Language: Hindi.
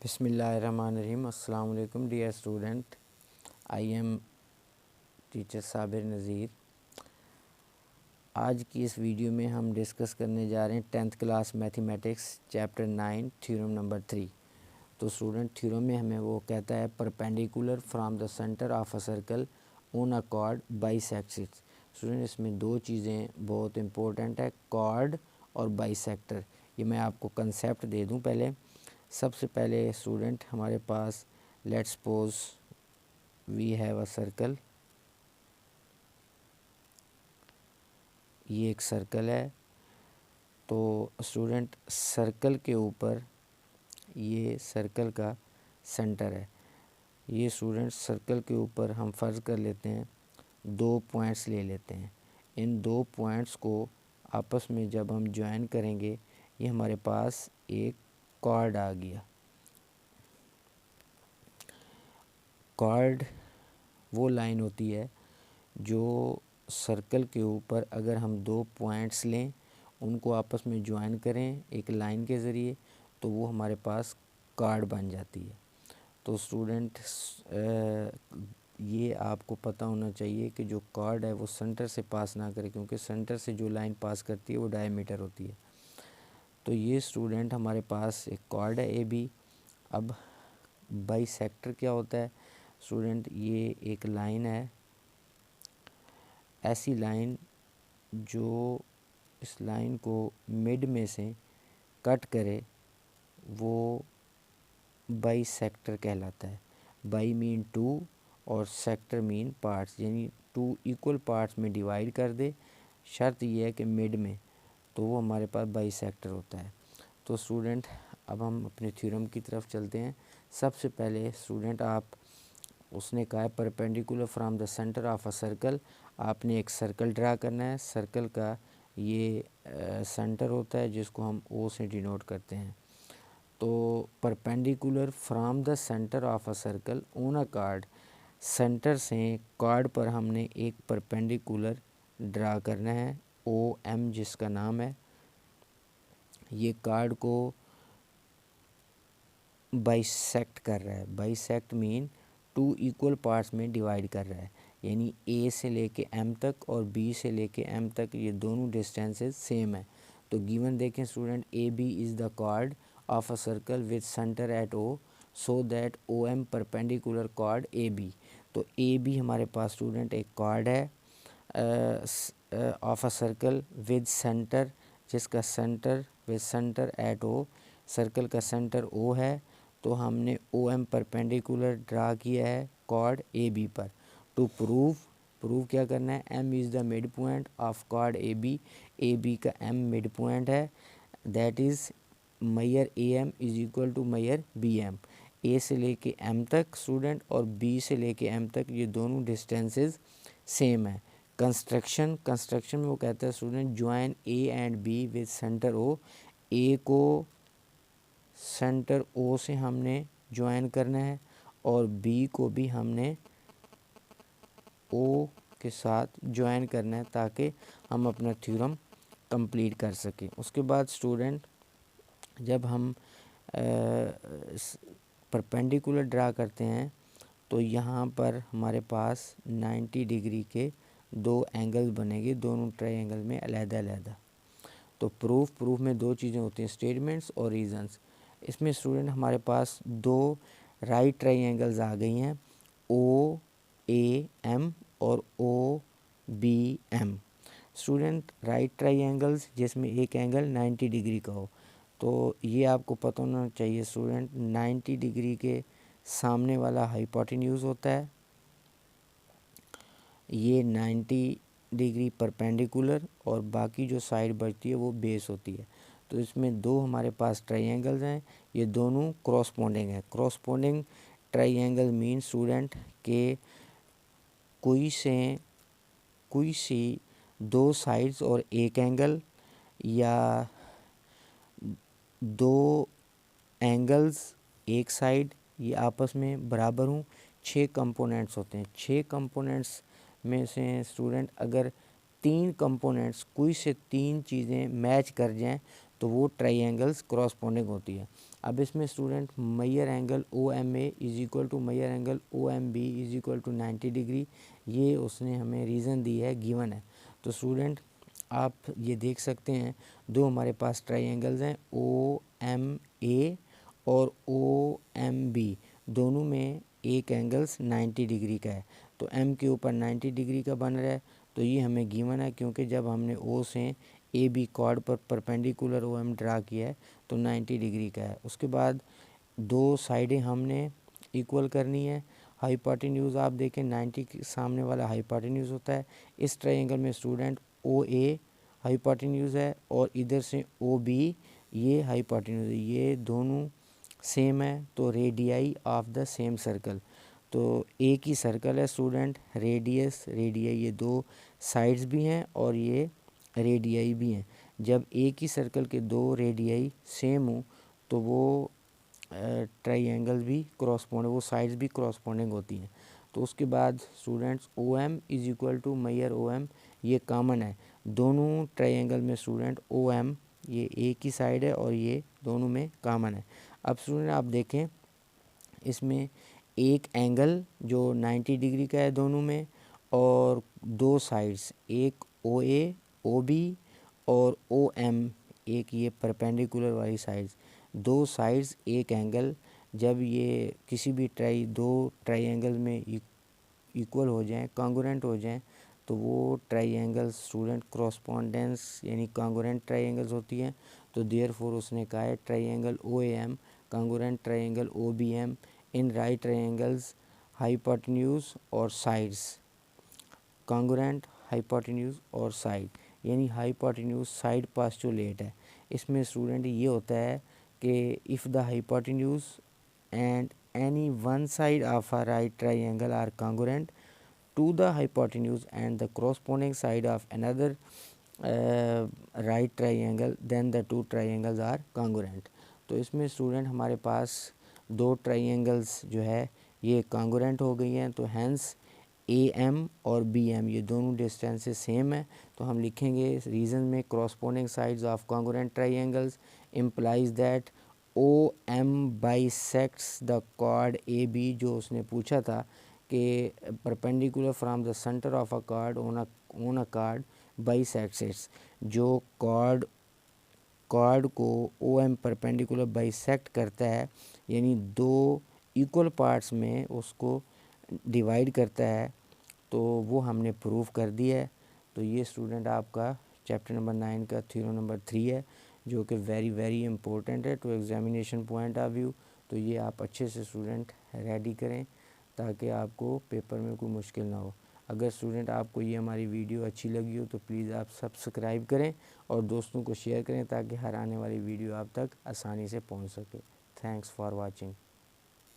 बिस्मिल्लाहिर्रहमानिर्रहीम। अस्सलाम वालेकुम dear student, I am teacher Sabir Nazir. आज की इस वीडियो में हम डिस्कस करने जा रहे हैं 10th class mathematics chapter 9 theorem number 3। तो स्टूडेंट, थ्योरम में हमें वो कहता है perpendicular from the centre of a circle on a cord bisects. Student, इसमें दो चीज़ें बहुत इंपॉर्टेंट है, कॉर्ड और बाइसेक्टर। ये मैं आपको कंसेप्ट दे दूं। पहले सबसे पहले स्टूडेंट, हमारे पास let's suppose we have a circle. ये एक सर्कल है। तो स्टूडेंट, सर्कल के ऊपर ये सर्कल का सेंटर है। ये स्टूडेंट सर्कल के ऊपर हम फ़र्ज़ कर लेते हैं दो पॉइंट्स ले लेते हैं। इन दो पॉइंट्स को आपस में जब हम ज्वाइन करेंगे, ये हमारे पास एक कॉर्ड आ गया। कॉर्ड वो लाइन होती है जो सर्कल के ऊपर अगर हम दो पॉइंट्स लें, उनको आपस में ज्वाइन करें एक लाइन के ज़रिए, तो वो हमारे पास कॉर्ड बन जाती है। तो स्टूडेंट, ये आपको पता होना चाहिए कि जो कॉर्ड है वो सेंटर से पास ना करे, क्योंकि सेंटर से जो लाइन पास करती है वो डायमीटर होती है। तो ये स्टूडेंट हमारे पास एक कॉर्ड है ए बी। अब बाइसेक्टर क्या होता है स्टूडेंट? ये एक लाइन है, ऐसी लाइन जो इस लाइन को मिड में से कट करे, वो बाइसेक्टर कहलाता है। बाई मीन टू और सेक्टर मीन पार्ट्स, यानी टू इक्वल पार्ट्स में डिवाइड कर दे, शर्त ये है कि मिड में, तो वो हमारे पास बाइसेक्टर होता है। तो स्टूडेंट, अब हम अपने थ्योरम की तरफ चलते हैं। सबसे पहले स्टूडेंट, उसने कहा है perpendicular from the centre of a circle. आपने एक सर्कल ड्रा करना है। सर्कल का ये सेंटर होता है जिसको हम ओ से डिनोट करते हैं। तो perpendicular from the centre of a circle on a card, centre से कार्ड पर हमने एक परपेंडिकुलर ड्रा करना है, ओ एम जिसका नाम है। ये कार्ड को बाइसेक्ट कर रहा है। Bisect mean two equal parts में डिवाइड कर रहा है, यानी ए से लेके एम तक और बी से लेके एम तक ये दोनों डिस्टेंसेस सेम है। तो गिवन देखें student, A B is the chord of a circle with centre at O, so that O M perpendicular chord A B. तो ए बी हमारे पास स्टूडेंट एक कार्ड है of a circle with centre, जिसका centre with centre at O, circle का सेंटर ओ है। तो हमने ओ एम परपेंडिकुलर ड्रा किया है कॉर्ड ए बी पर। टू प्रूव क्या करना है? M is the mid point of chord A B का एम मिड पॉइंट है। That is measure A M is equal to measure B M. A से लेके एम तक स्टूडेंट और बी से लेके एम तक ये दोनों डिस्टेंसेस सेम है। कंस्ट्रक्शन में वो कहता है student, join A and B with centre O. A को सेंटर ओ से हमने ज्वाइन करना है और बी को भी हमने ओ के साथ ज्वाइन करना है, ताकि हम अपना थ्योरम कंप्लीट कर सकें। उसके बाद स्टूडेंट, जब हम परपेंडिकुलर ड्रा करते हैं, तो यहाँ पर हमारे पास 90 डिग्री के दो एंगल बनेंगे, दोनों ट्रायंगल में अलग-अलग। तो प्रूफ में दो चीज़ें होती हैं, स्टेटमेंट्स और रीजंस। इसमें स्टूडेंट हमारे पास दो राइट ट्रायंगल्स आ गई हैं, ओ ए एम और O B M. Student, right triangles जिसमें एक एंगल 90 डिग्री का हो, तो ये आपको पता होना चाहिए स्टूडेंट, 90 डिग्री के सामने वाला हाइपोटेन्यूज होता है, ये 90 डिग्री परपेंडिकुलर, और बाकी जो साइड बचती है वो बेस होती है। तो इसमें दो हमारे पास ट्रायंगल्स हैं, ये दोनों क्रॉसपोंडिंग है। क्रॉसपोंडिंग ट्रायंगल मीन स्टूडेंट के कोई सी दो साइड्स और एक एंगल, या दो एंगल्स एक साइड ये आपस में बराबर हों। 6 कंपोनेंट्स होते हैं। 6 कंपोनेंट्स में से स्टूडेंट अगर 3 कंपोनेंट्स, कोई से 3 चीज़ें मैच कर जाएं, तो वो ट्राइंगल्स क्रॉसपोंडिंग होती है। अब इसमें student measure angle O M A is equal to measure angle O M B is equal to 90 degree, ये उसने हमें रीज़न दी है, गिवन है। तो स्टूडेंट आप ये देख सकते हैं, दो हमारे पास ट्राइंगल्स हैं, ओ एम ए और ओ एम बी, दोनों में एक एंगल्स 90 डिग्री का है। तो एम के ऊपर 90 डिग्री का बन रहा है, तो ये हमें गिवन है, क्योंकि जब हमने ओ से ए बी कॉर्ड पर परपेंडिकुलर ओ एम ड्रा किया है तो 90 डिग्री का है। उसके बाद दो साइडें हमने इक्वल करनी है। हाइपोटेन्यूज आप देखें 90 के सामने वाला हाइपोटेन्यूज होता है। इस ट्रायंगल में स्टूडेंट ओ ए हाइपोटेन्यूज है और इधर से ओ बी ये हाइपोटेन्यूज है, ये दोनों सेम है, तो radii of the same circle. तो एक ही सर्कल है स्टूडेंट, रेडियस रेडियाई ये दो साइड्स भी हैं और ये रेडियाई भी हैं। जब एक ही सर्कल के दो रेडियाई सेम हो तो वो ट्राइंगल भी क्रॉसपोंडिंग, वो साइड्स भी क्रॉसपोंडिंग होती हैं। तो उसके बाद students O M is equal to measure O M, ये कॉमन है दोनों ट्राइंगल में स्टूडेंट। ओ एम ये एक ही साइड है और ये दोनों में कॉमन है। अब स्टूडेंट आप देखें, इसमें एक एंगल जो 90 डिग्री का है दोनों में, और दो साइड्स, एक ओ ए ओ बी और ओ एम, एक ये परपेंडिकुलर वाली साइड्स, दो साइड्स एक एंगल। जब ये किसी भी दो ट्राइंगल में इक्वल हो जाएं, कॉन्ग्रुएंट हो जाएं, तो वो ट्राइंगल स्टूडेंट क्रॉसपोंडेंस यानी कॉन्ग्रुएंट ट्राइंगल्स होती हैं। तो देयरफॉर उसने कहा है triangle O A M congruent triangle O B M in right triangles hypotenuse और साइड्स। कॉन्ग्रुएंट, हाइपोटेन्यूज और साइड, यानी हाइपोटेन्यूज साइड पोस्टुलेट है। इसमें स्टूडेंट ये होता है कि if the hypotenuse and any one side of a right triangle are congruent to the hypotenuse and the corresponding side of another right triangle, then the two triangles are congruent। तो इसमें स्टूडेंट हमारे पास दो ट्राइंगल्स जो है ये कॉन्ग्रुएंट हो गई हैं, तो हैंस ए एम और बी एम ये दोनों डिस्टेंसेस सेम है। तो हम लिखेंगे रीजन में corresponding sides of congruent triangles implies that O M bisects the chord A B, जो उसने पूछा था कि perpendicular from the centre of a chord on a chord bisects, जो कार्ड को ओ एम परपेंडिकुलर बाइसेक्ट करता है, यानी दो इक्वल पार्ट्स में उसको डिवाइड करता है, तो वो हमने प्रूव कर दिया है। तो ये स्टूडेंट आपका चैप्टर नंबर 9 का थ्योरम नंबर 3 है, जो कि वेरी इंपॉर्टेंट है to examination point of view. तो ये आप अच्छे से स्टूडेंट रेडी करें ताकि आपको पेपर में कोई मुश्किल ना हो। अगर स्टूडेंट आपको ये हमारी वीडियो अच्छी लगी हो तो प्लीज़ आप सब्सक्राइब करें और दोस्तों को शेयर करें ताकि हर आने वाली वीडियो आप तक आसानी से पहुंच सके। Thanks for watching.